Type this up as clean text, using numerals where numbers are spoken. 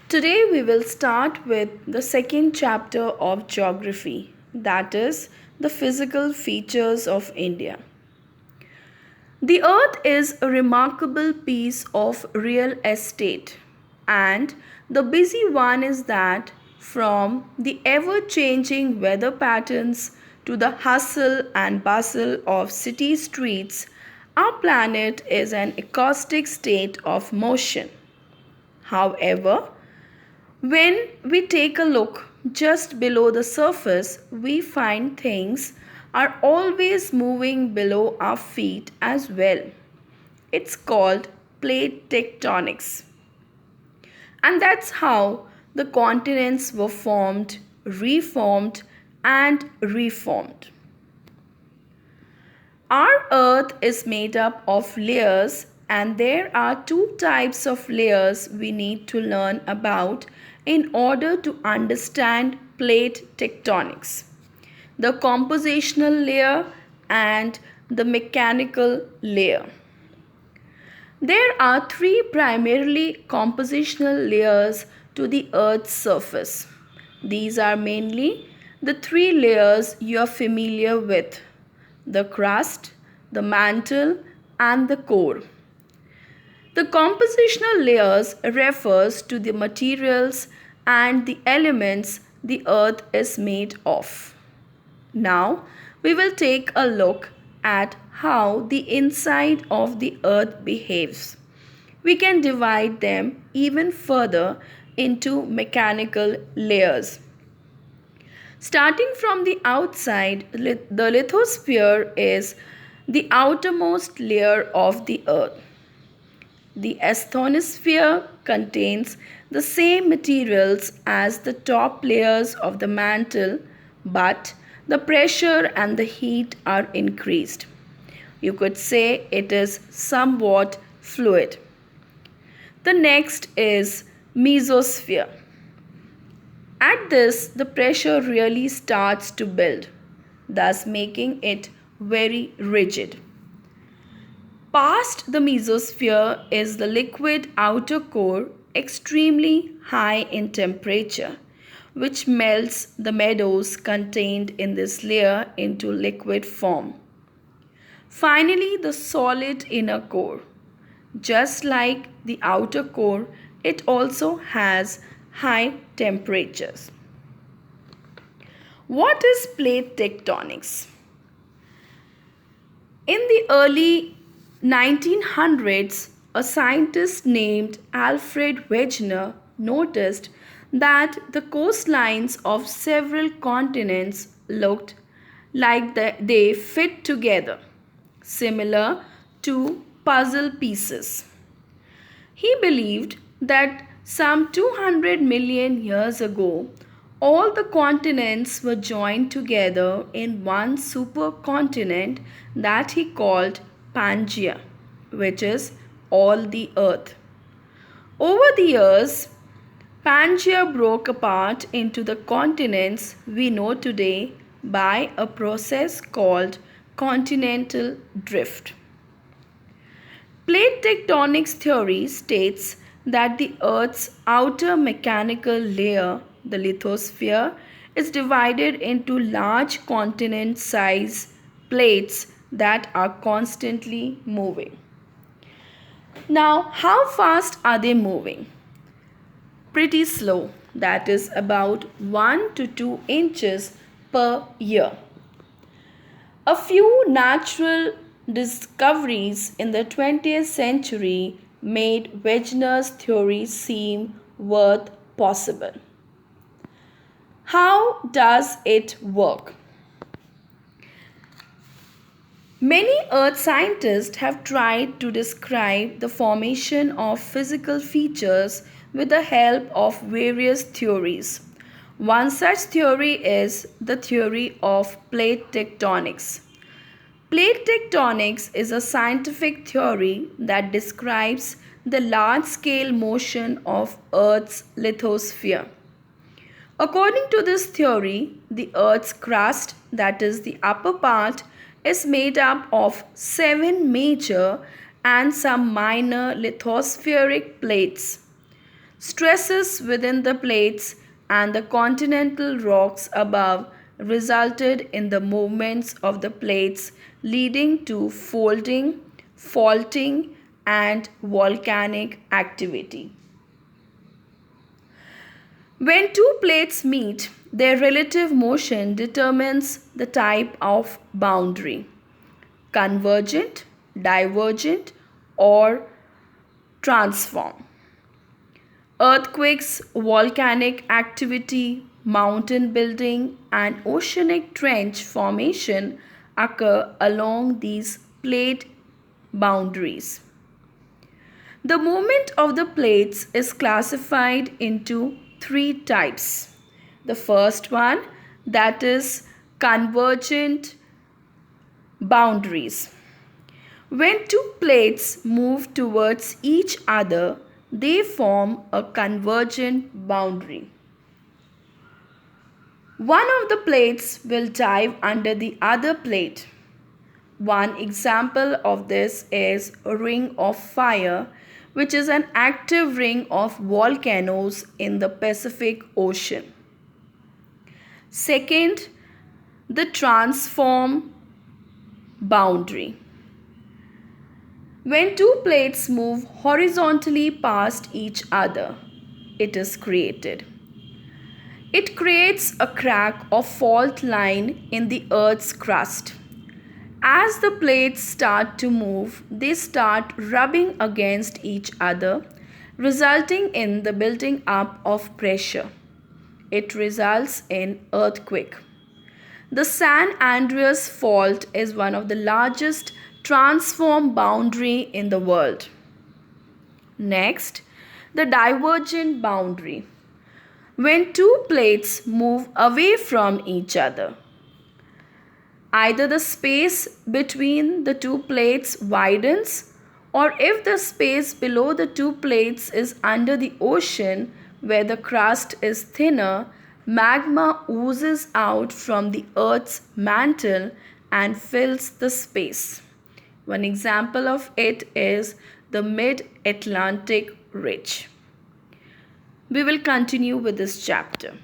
Today we will start with the second chapter of geography, that is, the physical features of India. The earth is a remarkable piece of real estate, and the busy one is that from the ever changing weather patterns to the hustle and bustle of city streets, our planet is an acoustic state of motion. However, when we take a look just below the surface, we find things are always moving below our feet as well. It's called plate tectonics. And that's how the continents were formed, reformed, and reformed. Our earth is made up of layers, and there are two types of layers we need to learn about in order to understand plate tectonics: the compositional layer and the mechanical layer. There are three primarily compositional layers to the Earth's surface. These are mainly the three layers you are familiar with: the crust, the mantle, and the core. The compositional layers refers to the materials and the elements the earth is made of. Now we will take a look at how the inside of the earth behaves. We can divide them even further into mechanical layers. Starting from the outside, the lithosphere is the outermost layer of the earth. The asthenosphere contains the same materials as the top layers of the mantle, but the pressure and the heat are increased. You could say it is somewhat fluid. The next is mesosphere. At this, the pressure really starts to build, thus making it very rigid. Past the mesosphere is the liquid outer core, extremely high in temperature, which melts the meadows contained in this layer into liquid form. Finally, the solid inner core. Just like the outer core, it also has high temperatures. What is plate tectonics? In the early 1900s, a scientist named Alfred Wegener noticed that the coastlines of several continents looked like they fit together, similar to puzzle pieces. He believed that some 200 million years ago, all the continents were joined together in one supercontinent that he called Pangaea, which is all the earth. Over the years, Pangaea broke apart into the continents we know today by a process called continental drift. Plate tectonics theory states that the Earth's outer mechanical layer, the lithosphere, is divided into large continent sized plates that are constantly moving. Now, how fast are they moving? Pretty slow, that is about 1 to 2 inches per year. A few natural discoveries in the 20th century made Wegener's theory seem worth possible. How does it work? Many earth scientists have tried to describe the formation of physical features with the help of various theories. One such theory is the theory of plate tectonics. Plate tectonics is a scientific theory that describes the large scale motion of Earth's lithosphere. According to this theory, the Earth's crust, that is the upper part, is made up of 7 major and some minor lithospheric plates. Stresses within the plates and the continental rocks above resulted in the movements of the plates, leading to folding, faulting, and volcanic activity. When two plates meet, their relative motion determines the type of boundary: convergent, divergent, or transform. Earthquakes, volcanic activity, mountain building, and oceanic trench formation occur along these plate boundaries. The movement of the plates is classified into three types. The first one, that is convergent boundaries. When two plates move towards each other, they form a convergent boundary. One of the plates will dive under the other plate. One example of this is a ring of fire, which is an active ring of volcanoes in the Pacific Ocean. Second, the transform boundary. When two plates move horizontally past each other, it is created. It creates a crack or fault line in the Earth's crust. As the plates start to move, they start rubbing against each other, resulting in the building up of pressure. It results in earthquake. The San Andreas Fault is one of the largest transform boundary in the world. Next, the divergent boundary. When two plates move away from each other, either the space between the two plates widens, or if the space below the two plates is under the ocean where the crust is thinner, magma oozes out from the Earth's mantle and fills the space. One example of it is the Mid-Atlantic Ridge. We will continue with this chapter.